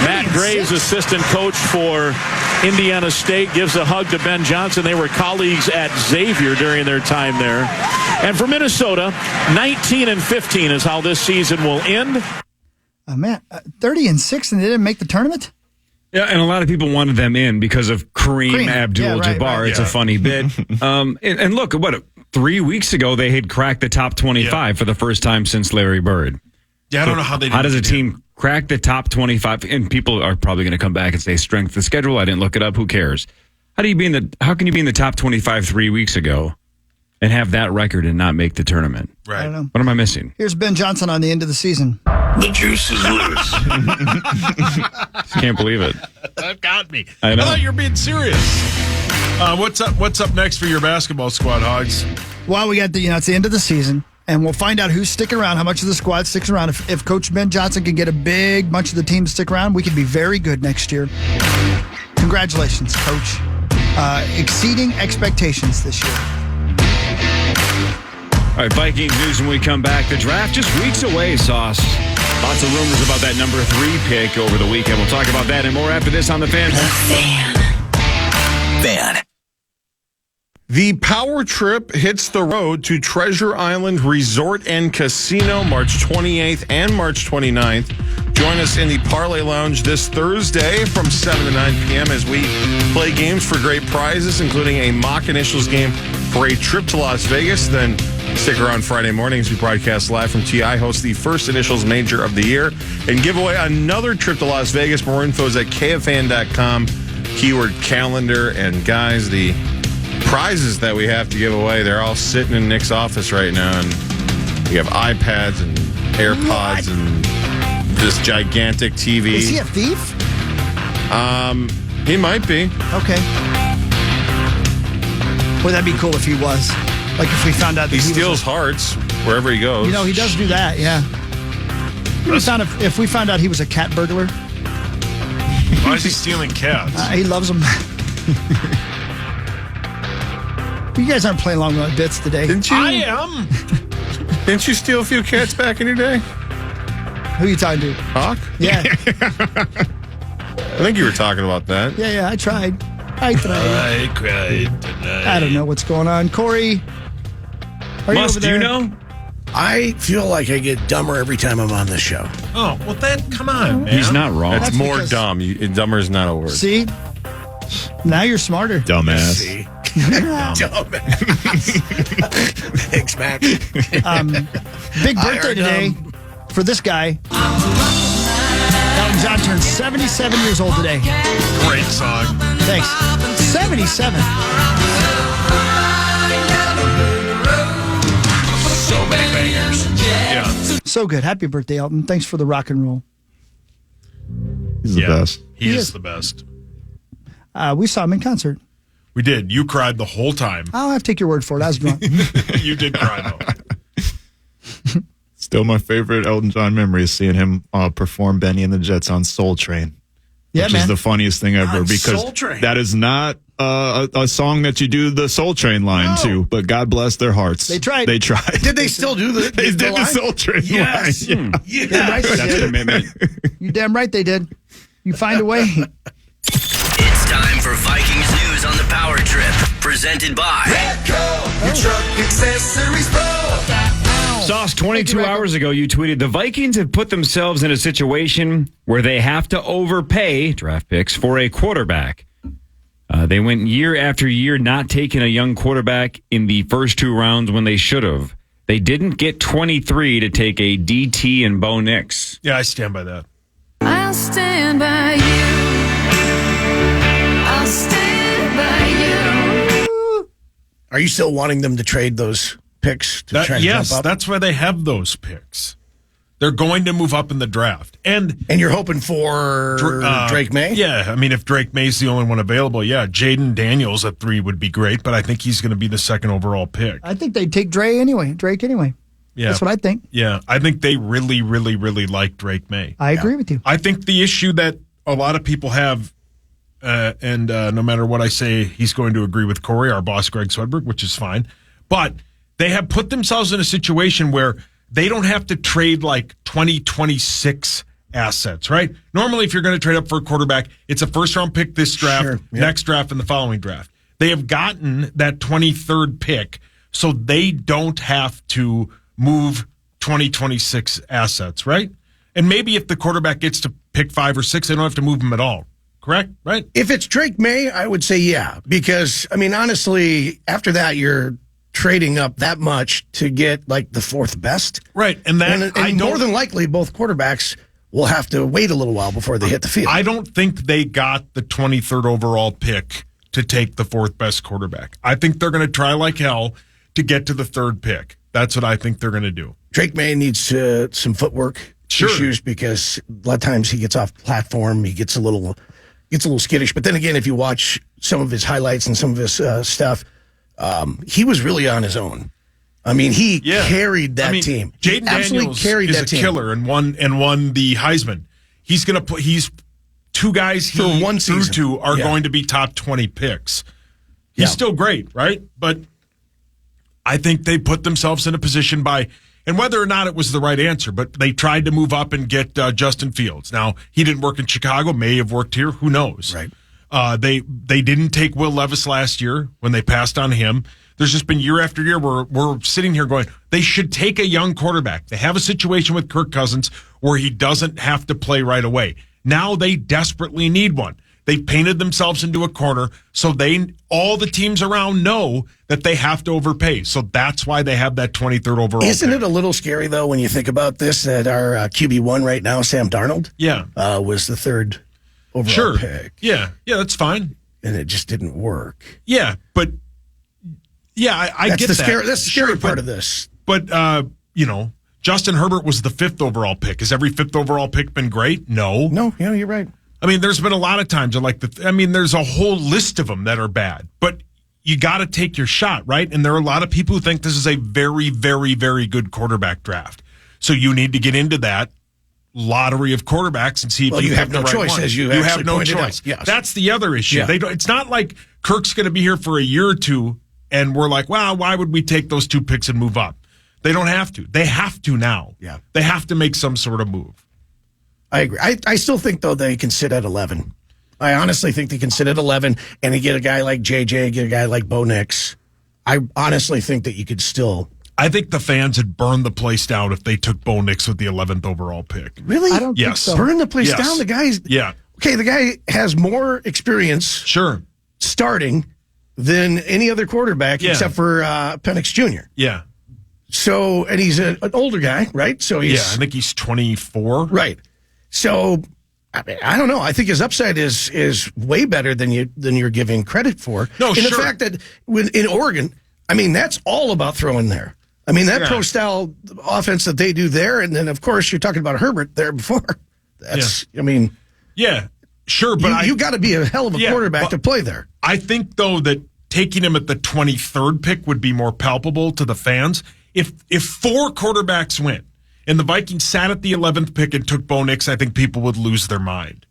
Matt Graves, assistant coach for Indiana State, gives a hug to Ben Johnson. They were colleagues at Xavier during their time there. And for Minnesota, 19-15 is how this season will end. Man, 30-6, and they didn't make the tournament? Yeah, and a lot of people wanted them in because of Kareem Abdul-Jabbar. Yeah, right. It's a funny bit. And look, 3 weeks ago, they had cracked the top 25 for the first time since Larry Bird. Yeah, I don't know how they did. How does a team crack the top 25? And people are probably going to come back and say strength of the schedule. I didn't look it up. Who cares? How can you be in the top 25 3 weeks ago and have that record and not make the tournament? Right. I don't know. What am I missing? Here's Ben Johnson on the end of the season. The juice is loose. Can't believe it. That got me. I know. thought you were being serious. What's up next for your basketball squad, Hogs? Well, we got it's the end of the season, and we'll find out who's sticking around, how much of the squad sticks around. If Coach Ben Johnson can get a big bunch of the team to stick around, we could be very good next year. Congratulations, Coach. Exceeding expectations this year. All right, Vikings news when we come back. The draft just weeks away, Sauce. Lots of rumors about that number 3 pick over the weekend. We'll talk about that and more after this on The Fan. Fan. The Power Trip hits the road to Treasure Island Resort and Casino March 28th and March 29th. Join us in the Parlay Lounge this Thursday from 7 to 9 p.m. as we play games for great prizes, including a mock initials game for a trip to Las Vegas. Then stick around Friday mornings. We broadcast live from TI, host the first initials major of the year, and give away another trip to Las Vegas. More info is at KFAN.com, keyword calendar. And guys, the prizes that we have to give away, they're all sitting in Nick's office right now. And we have iPads and AirPods and this gigantic TV. Is he a thief? He might be. Okay. Well, that'd be cool if he was. Like if we found out that he steals hearts wherever he goes. He does do that, yeah. If we found out he was a cat burglar. Why is he stealing cats? He loves them. You guys aren't playing along with bits today. Didn't you? I am. Didn't you steal a few cats back in your day? Who are you talking to? Hawk? Yeah. I think you were talking about that. Yeah, I tried. I cried tonight. I don't know what's going on. Corey, are you Must over there? you know? I feel like I get dumber every time I'm on this show. Oh, well, come on, man. He's not wrong. That's more because- dumb. Dumber is not a word. See? Now you're smarter. Dumbass. See? Dumbass. Thanks, Max. Big birthday today for this guy. Elton John turned 77 years old today. Great song. Thanks. 77. So many bangers. Yeah. So good. Happy birthday, Elton. Thanks for the rock and roll. He's the best. He He is is. the best. We saw him in concert. We did. You cried the whole time. I'll have to take your word for it. I was drunk. You did cry, though. Still my favorite Elton John memory is seeing him perform Benny and the Jets on Soul Train. Yeah, which man. is the funniest thing ever On because Soul Train. that is not a song that you do the Soul Train line to, but God bless their hearts. They tried. They tried. Did they still do the They did the line? Soul Train Yes. line. Yeah. Damn right they That's did. commitment. You damn right they did. You find a way. It's time for Vikings news on the Power Trip, presented by Sauce, 22 hours ago, you tweeted, the Vikings have put themselves in a situation where they have to overpay draft picks for a quarterback. They went year after year not taking a young quarterback in the first 2 rounds when they should have. They didn't get 23 to take a DT and Bo Nix. Yeah, I stand by that. I'll stand by you. I'll stand by you. Are you still wanting them to trade those picks to try to Yes, jump up? that's why they have those picks. They're going to move up in the draft. And you're hoping for Drake May? Yeah, I mean, if Drake May's the only one available, yeah, Jaden Daniels at 3 would be great, but I think he's going to be the second overall pick. I think they'd take Drake anyway. Yeah. That's what I think. Yeah, I think they really, really, really like Drake May. I agree with you. I think the issue that a lot of people have, and no matter what I say, he's going to agree with Corey, our boss, Greg Swedberg, which is fine. But they have put themselves in a situation where they don't have to trade like 2026 assets, right? Normally, if you're going to trade up for a quarterback, it's a first-round pick this draft, Sure, yeah. next draft, and the following draft. They have gotten that 23rd pick, so they don't have to move 2026 assets, right? And maybe if the quarterback gets to pick 5 or 6, they don't have to move them at all. Correct? Right? If it's Drake May, I would say yeah. Because, I mean, honestly, after that, you're trading up that much to get like the 4th best. Right. And that And more than likely, both quarterbacks will have to wait a little while before they hit the field. I don't think they got the 23rd overall pick to take the 4th best quarterback. I think they're going to try like hell to get to the 3rd pick. That's what I think they're going to do. Drake May needs some footwork issues because a lot of times he gets off platform, he gets a little skittish. But then again, if you watch some of his highlights and some of his stuff, he was really on his own. I mean, he carried that team. He Jaden absolutely Daniels carried is that a team. killer and won the Heisman. He's going to put. He's 2 guys For he one threw season. to are Yeah. going to be top 20 picks. He's Yeah. still great, right? But I think they put themselves in a position and whether or not it was the right answer, but they tried to move up and get Justin Fields. Now, he didn't work in Chicago, may have worked here, who knows? Right. They didn't take Will Levis last year when they passed on him. There's just been year after year where we're sitting here going, they should take a young quarterback. They have a situation with Kirk Cousins where he doesn't have to play right away. Now they desperately need one. They painted themselves into a corner, so all the teams around know that they have to overpay. So that's why they have that 23rd overall. Isn't pick. it a little scary, though, when you think about this, that our QB1 right now, Sam Darnold, was the 3rd overall pick? Yeah, that's fine. And it just didn't work. Yeah, but I That's get the that. That's the scary part but, of this. But Justin Herbert was the 5th overall pick. Has every 5th overall pick been great? No. No, yeah, you're right. I mean, there's been a lot of times there's a whole list of them that are bad, but you got to take your shot, right? And there are a lot of people who think this is a very, very, very good quarterback draft. So you need to get into that lottery of quarterbacks and see if you have the no right choice, one. as you have actually no pointed choice. out. Yes. That's the other issue. Yeah. It's not like Kirk's going to be here for a year or two, and we're like, well, why would we take those 2 picks and move up? They don't have to. They have to now. Yeah. They have to make some sort of move. I agree. I still think, though, they can sit at 11. I honestly think they can sit at 11 and they get a guy like JJ, get a guy like Bo Nix. I honestly think that you could still I think the fans had burned the place down if they took Bo Nix with the 11th overall pick. Really? I don't think Yes. so. Burn the place Yes. down. The guy's Yeah. okay. The guy has more experience Sure. starting than any other quarterback Yeah. except for Penix Jr. Yeah. So, and he's an older guy, right? So he's Yeah. I think he's 24. right. So, I mean, I don't know. I think his upside is way better than you're giving credit for. No, and sure. the fact that in Oregon, I mean, that's all about throwing there. I mean, that Yeah. pro style offense that they do there, and then of course you're talking about Herbert there before. That's, I mean, Yeah. Sure. But you got to be a hell of a Yeah, quarterback but- to play there. I think, though, that taking him at the 23rd pick would be more palpable to the fans. If 4 quarterbacks went and the Vikings sat at the 11th pick and took Bo Nix, I think people would lose their mind.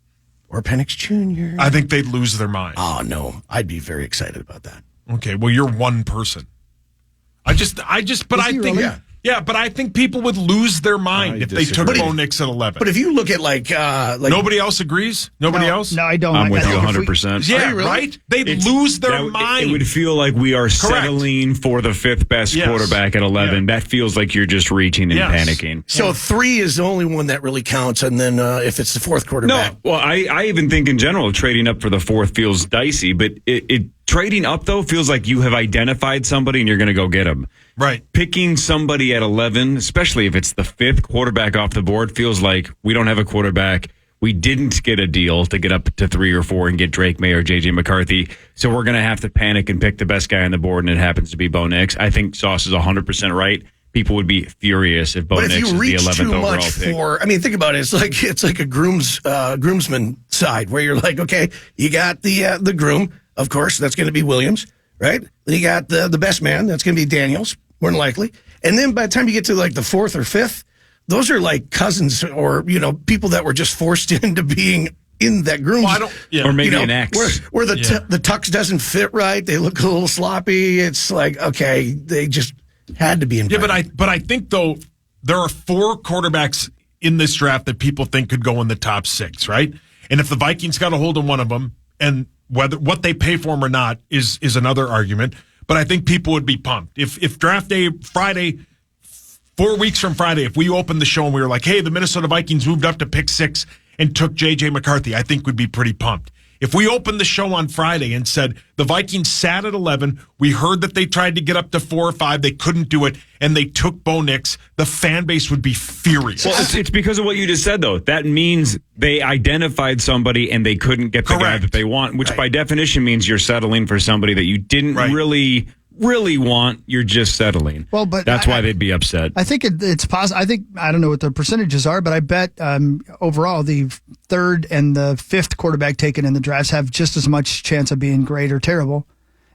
Or Penix Jr. I think they'd lose their mind. Oh no, I'd be very excited about that. Okay, well, you're one person. But I think, really? but I think people would lose their mind I if they took disagree. Bo Nix at 11. But if you look at like Nobody else agrees? Nobody else? No, I don't. I'm with I you think if we- 100%. Yeah, Are you really? right? They'd lose their mind. It would feel like we are settling for the 5th best Yes. quarterback at 11. That feels like you're just reaching and Yes. panicking. so 3 is the only one that really counts, and then if it's the 4th quarterback, No, well, I even think in general trading up for the 4th feels dicey, but it trading up though feels like you have identified somebody and you're going to go get them. Right. Picking somebody at 11, especially if it's the 5th quarterback off the board, feels like we don't have a quarterback. We didn't get a deal to get up to 3 or 4 and get Drake May or JJ McCarthy, so we're going to have to panic and pick the best guy on the board, and it happens to be Bo Nix. I think Sauce is 100% right. People would be furious if Bo but if Nix you is the reach 11th too overall much pick. for, I mean, think about it. It's like a groomsman side where you're like, okay, you got the groom, of course, that's going to be Williams, right? Then you got the best man, that's going to be Daniels, more than likely. And then by the time you get to like the 4th or 5th, those are like cousins or people that were just forced into being in that groom. Well, I don't. Yeah. Or maybe an ex. Where the tux doesn't fit right, they look a little sloppy. It's like, okay, they just had to be invited. Yeah, but I think though there are 4 quarterbacks in this draft that people think could go in the top 6, right? And if the Vikings got a hold of one of them, and whether what they pay for him or not is another argument. But I think people would be pumped if draft day Friday, 4 weeks from Friday, if we opened the show and we were like, hey, the Minnesota Vikings moved up to pick 6 and took JJ McCarthy, I think we'd be pretty pumped. If we opened the show on Friday and said the Vikings sat at 11, we heard that they tried to get up to 4 or 5, they couldn't do it, and they took Bo Nix, the fan base would be furious. Well, it's because of what you just said, though. That means they identified somebody and they couldn't get the guy Correct. that they want, which by definition means you're settling for somebody that you didn't really want. You're just settling. Well, but that's why they'd be upset. I think it's possible. I think, I don't know what the percentages are, but I bet overall the 3rd and the 5th quarterback taken in the drafts have just as much chance of being great or terrible.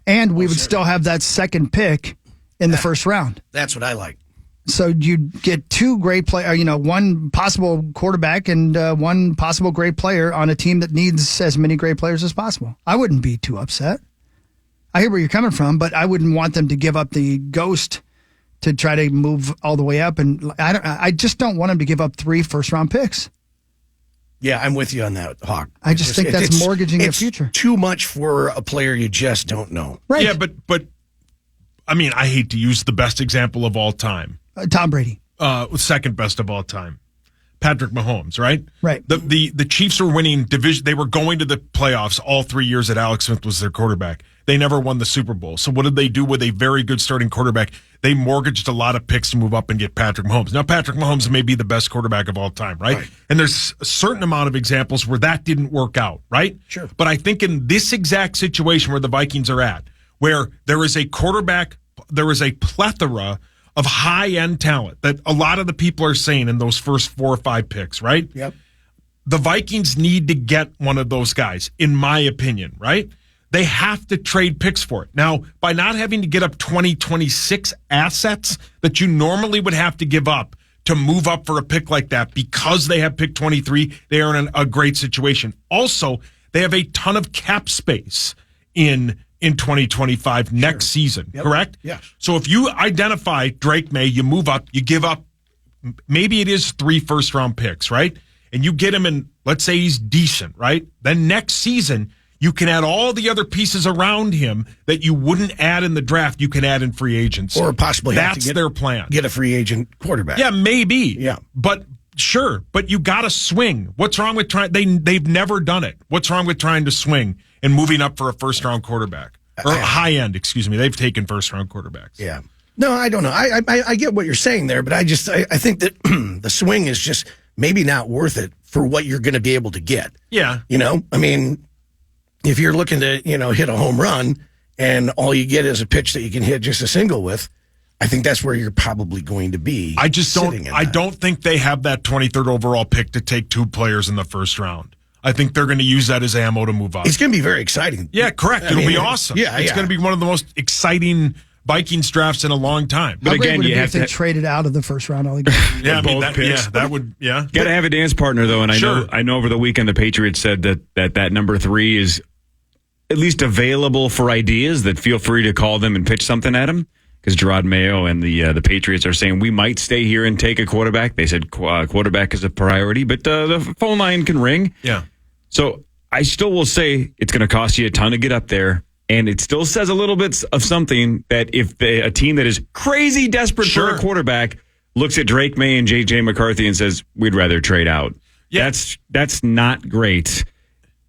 And we would still have that 2nd pick in the 1st round. That's what I like. So you'd get 2 great players, one possible quarterback and one possible great player on a team that needs as many great players as possible. I wouldn't be too upset. I hear where you're coming from, but I wouldn't want them to give up the ghost to try to move all the way up. And I just don't want them to give up 3 first-round picks. Yeah, I'm with you on that, Hawk. I just think that's mortgaging the it's future. Too much for a player you just don't know. Right. Yeah, but I mean, I hate to use the best example of all time. Tom Brady. Second best of all time. Patrick Mahomes, right? Right. The Chiefs were winning division. They were going to the playoffs all 3 years that Alex Smith was their quarterback. They never won the Super Bowl. So what did they do with a very good starting quarterback? They mortgaged a lot of picks to move up and get Patrick Mahomes. Now, Patrick Mahomes may be the best quarterback of all time, right? And there's a certain amount of examples where that didn't work out, right? Sure. But I think in this exact situation where the Vikings are at, where there is a quarterback, there is a plethora of high-end talent that a lot of the people are saying in those first 4 or 5 picks, right? Yep. The Vikings need to get one of those guys, in my opinion, right? They have to trade picks for it. Now, by not having to get up 2026 assets that you normally would have to give up to move up for a pick like that, because they have pick 23, they are in a great situation. Also, they have a ton of cap space in 2025 next season, correct? Yes. So if you identify Drake May, you move up, you give up, maybe it is 3 first-round picks, right? And you get him in, let's say he's decent, right? Then next season, You can add all the other pieces around him that you wouldn't add in the draft. You can add in free agency. Or possibly have that's to their plan. Get a free agent quarterback. Yeah, maybe. Yeah. But sure, but you got to swing. What's wrong with trying? They've never done it. What's wrong with trying to swing and moving up for a first-round quarterback? Or high end, excuse me. They've taken first-round quarterbacks. Yeah. No, I don't know. I get what you're saying there, but I think that the swing is just maybe not worth it for what you're going to be able to get. Yeah. You know, I mean, if you're looking to, hit a home run and all you get is a pitch that you can hit just a single with, I think that's where you're probably going to be. I just don't think they have that 23rd overall pick to take 2 players in the first round. I think they're going to use that as ammo to move up. It's going to be very exciting. Yeah, correct. It'll be awesome. Yeah, it's going to be one of the most exciting Vikings drafts in a long time. But again, you have to traded out of the first round altogether. Yeah, that would. Got to have a dance partner though, and I know over the weekend the Patriots said that number 3 is at least available for ideas. That feel free to call them and pitch something at him. Because Gerard Mayo and the Patriots are saying we might stay here and take a quarterback. They said quarterback is a priority, but the phone line can ring. Yeah. So I still will say it's going to cost you a ton to get up there. And it still says a little bit of something that if a team that is crazy desperate for a quarterback looks at Drake May and J.J. McCarthy and says, we'd rather trade out. Yeah. That's not great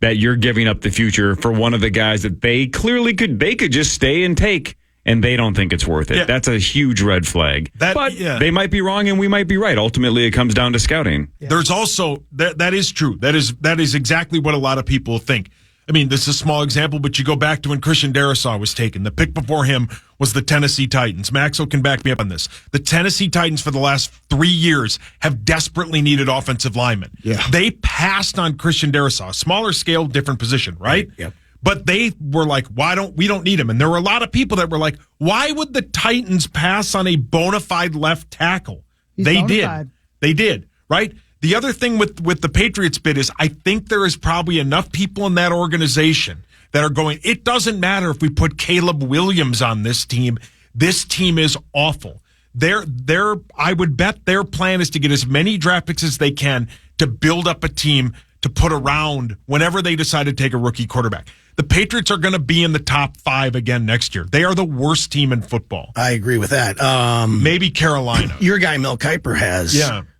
that you're giving up the future for one of the guys that they clearly could just stay and take. And they don't think it's worth it. Yeah. That's a huge red flag. But they might be wrong and we might be right. Ultimately, it comes down to scouting. Yeah. There's also, that is true. That is exactly what a lot of people think. I mean, this is a small example, but you go back to when Christian Darrisaw was taken. The pick before him was the Tennessee Titans. Maxwell can back me up on this. The Tennessee Titans for the last 3 years have desperately needed offensive linemen. Yeah. They passed on Christian Darrisaw. Smaller scale, different position, right? Yep. But they were like, we don't need him. And there were a lot of people that were like, why would the Titans pass on a bona fide left tackle? They did, right? The other thing with the Patriots bid is I think there is probably enough people in that organization that are going, it doesn't matter if we put Caleb Williams on this team. This team is awful. I would bet their plan is to get as many draft picks as they can to build up a team to put around whenever they decide to take a rookie quarterback. The Patriots are going to be in the top 5 again next year. They are the worst team in football. I agree with that. Maybe Carolina. Your guy Mel Kiper has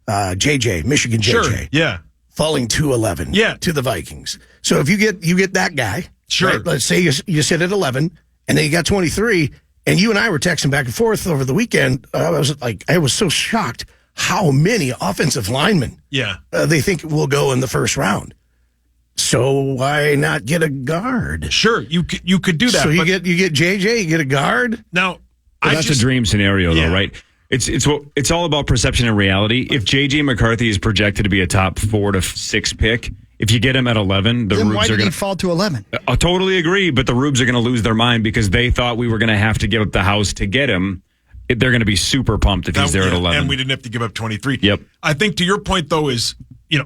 JJ, Michigan JJ. Sure. Falling to 11 to the Vikings. So if you get that guy, right, let's say you sit at 11 and then you got 23, and you and I were texting back and forth over the weekend. I was so shocked how many offensive linemen they think will go in the first round. So why not get a guard? Sure, you could do that. So you get JJ, you get a guard. Now, that's a dream scenario, though, right? It's all about perception and reality. If J.J. McCarthy is projected to be a top 4 to 6 pick, if you get him at 11, the then Rubes why are did going he fall to 11? I totally agree, but the Rubes are going to lose their mind because they thought we were going to have to give up the house to get him. They're going to be super pumped if he's there at 11. And we didn't have to give up 23. Yep. I think to your point, though, is,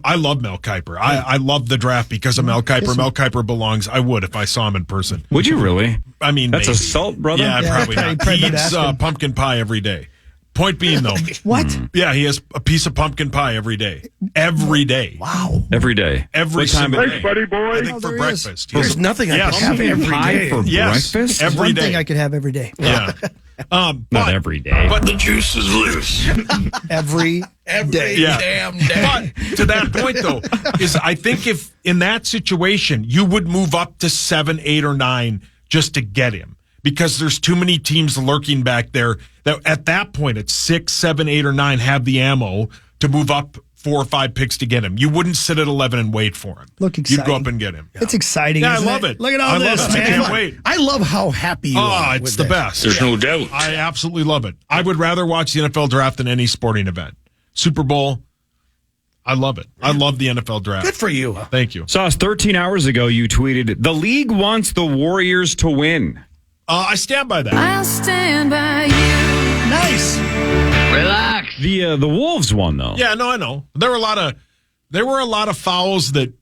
I love Mel Kiper. I love the draft because of Mel Kiper. Mel Kiper belongs. I would if I saw him in person. Would you really? I mean, that's maybe. assault, brother? Yeah, probably not. He eats pumpkin pie every day. Point being, though. What? Yeah, he has a piece of pumpkin pie every day. Every day. Wow. Every day. Every time. Thanks, buddy boy. I think for breakfast. There's nothing I can have every day. For breakfast? Every One day. thing I could have every day. Yeah. Not every day. But the juice is loose. Every day. Damn day. But to that point, though, is I think if in that situation, you would move up to 7, 8, or 9 just to get him. Because there's too many teams lurking back there that at that point at 6, 7, 8, or 9 have the ammo to move up 4 or 5 picks to get him. You wouldn't sit at 11 and wait for him. Look exciting. You'd go up and get him. It's exciting. Yeah, I isn't love it. Look at all this, love it. man. I can't wait. I love how happy you are. It's the best. There's no doubt. I absolutely love it. I would rather watch the NFL draft than any sporting event. Super Bowl, I love it. I love the NFL draft. Good for you. Thank you. Sauce, 13 hours ago, you tweeted, the league wants the Warriors to win. I stand by that. I'll stand by you. Nice. Relax. The Wolves won, though. Yeah, no, I know. There were a lot of fouls that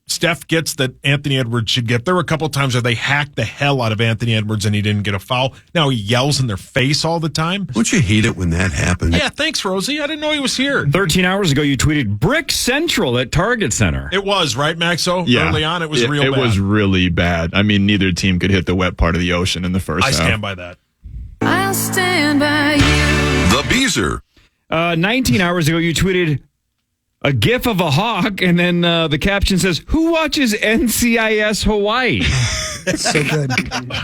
Steph gets that Anthony Edwards should get. There were a couple times where they hacked the hell out of Anthony Edwards and he didn't get a foul. Now he yells in their face all the time. Don't you hate it when that happens? Yeah, thanks, Rosie. I didn't know he was here. 13 hours ago, you tweeted Brick Central at Target Center. It was, right, Maxo? Yeah. Early on, it was real bad. It was really bad. I mean, neither team could hit the wet part of the ocean in the first half. I stand by that. I'll stand by you. The Beezer. 19 hours ago, you tweeted a gif of a hawk, and then the caption says, "Who watches NCIS Hawaii?" So good.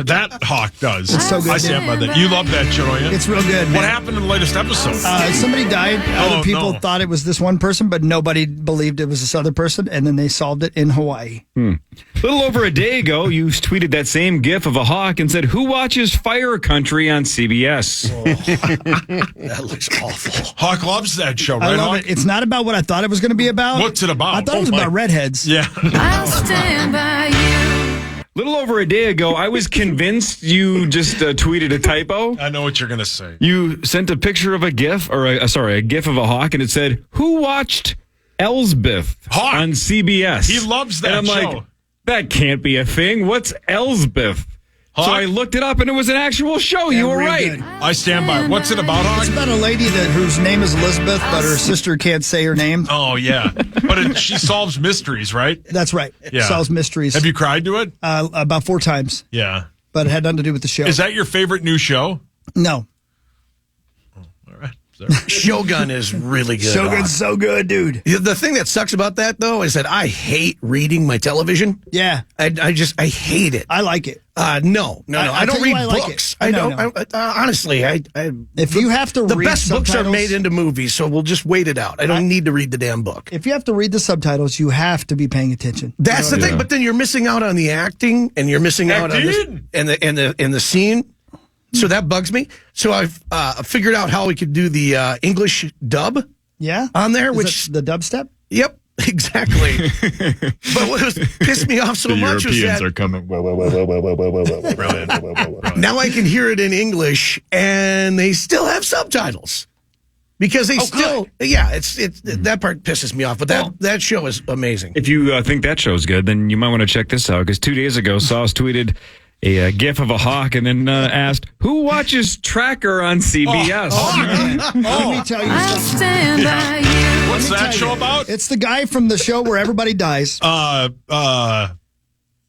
That hawk does. It's so good. I stand by that. You love that show, don't you? It's real good, man. What happened in the latest episode? Somebody died. Other people no. thought it was this one person, but nobody believed it was this other person, and then they solved it in Hawaii. A little over a day ago, you tweeted that same gif of a hawk and said, "Who watches Fire Country on CBS?" That looks awful. Hawk loves that show, right, I love Hawk? it. It's not about what I thought it was going to be about. What's it about? I thought it was about redheads. Yeah. I'll stand by you. Little over a day ago, I was convinced you just tweeted a typo. I know what you're going to say. You sent a picture of a gif, or a gif of a hawk, and it said, "Who watched Elsbeth Hawk. on CBS?" He loves that and I'm show. like, that can't be a thing. What's Elsbeth? Hawk? So I looked it up, and it was an actual show. You were real right. good. I stand by it. What's it about, It's Hawk? about a lady whose name is Elizabeth, but her sister can't say her name. Oh, yeah. But she solves mysteries, right? That's right. Yeah. Solves mysteries. Have you cried to it? About 4 times, Yeah. but it had nothing to do with the show. Is that your favorite new show? No. All right. Shogun is really good. Shogun's so good, dude. The thing that sucks about that, though, is that I hate reading my television. Yeah. I hate it. I like it. No. I don't tell you read why I like books. it. I No, don't. no. Honestly, If you have to the read best books are subtitles- made into movies, so we'll just wait it out. I don't need to read the damn book. If you have to read the subtitles, you have to be paying attention. That's the thing. But then you're missing out on the acting, and you're missing out on this, and the scene. So that bugs me. So I've figured out how we could do the English dub. Yeah. On there, Is which it the dubstep? Yep, exactly. But what was pissed me off so The much was Europeans that are coming. Brilliant. now I can hear it in English, and they still have subtitles because they still. Yeah, it's that part pisses me off. But that show is amazing. If you think that show's good, then you might want to check this out, because 2 days ago, Sauce tweeted a gif of a hawk and then asked, "Who watches Tracker on CBS?" Let me tell you I'll something. stand by you. What's that show about? It's the guy from the show where everybody dies.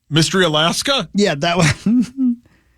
Mystery Alaska? Yeah, that one.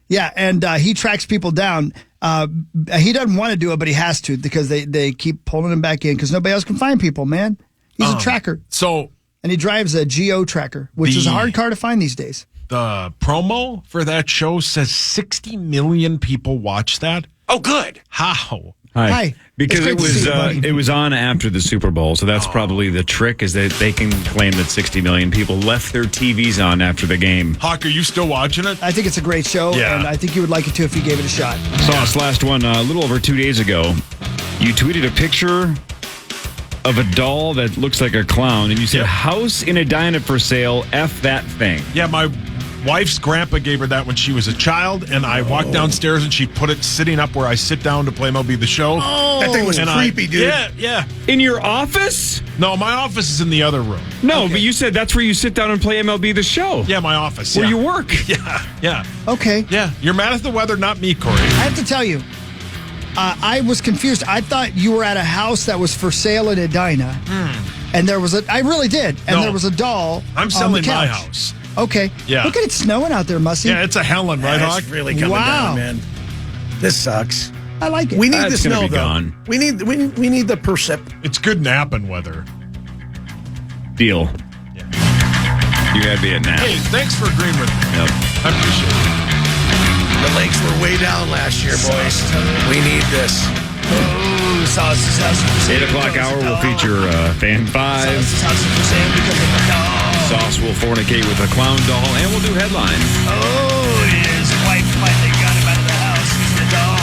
Yeah, and he tracks people down. He doesn't want to do it, but he has to because they keep pulling him back in because nobody else can find people, man. He's a tracker. So And he drives a geo tracker, which is a hard car to find these days. the promo for that show says 60 million people watch that. Oh, good. How? Hi. Because It's great to see you, buddy. it was on after the Super Bowl, so that's probably the trick, is that they can claim that 60 million people left their TVs on after the game. Hawk, are you still watching it? I think it's a great show, Yeah. and I think you would like it too if you gave it a shot. Sauce, last one, a little over 2 days ago, you tweeted a picture of a doll that looks like a clown, and you said, "House in Edina for sale, F that thing." Yeah, my wife's grandpa gave her that when she was a child, and I walked downstairs and she put it sitting up where I sit down to play MLB The Show. That thing was And creepy, dude. Yeah. In your office? No, my office is in the other room. No, but you said that's where you sit down and play MLB The Show. Yeah, my office. Where yeah. you work. Yeah. Okay. Yeah. You're mad at the weather, not me, Corey. I have to tell you, I was confused. I thought you were at a house that was for sale in Edina, and there was I really did, and No. there was a doll. I'm on selling the my couch. house. Okay. Yeah. Look at it snowing out there, Mussy. Yeah, it's a Helen, right, Hawk? It's really coming Wow. down, man. This sucks. I like it. We need That's the gonna snow, be though. gone. We need the percep. It's good napping weather. Deal. You gotta be at nap. Hey, thanks for agreeing with me. Yep. I appreciate it. The lakes were way down last year, boys. We need this. Ooh, sauce. 8 o'clock hour will feature Fan 5. Sauce will fornicate with a clown doll, and we'll do headlines. Oh, his wife finally got him out of the house. He's the doll.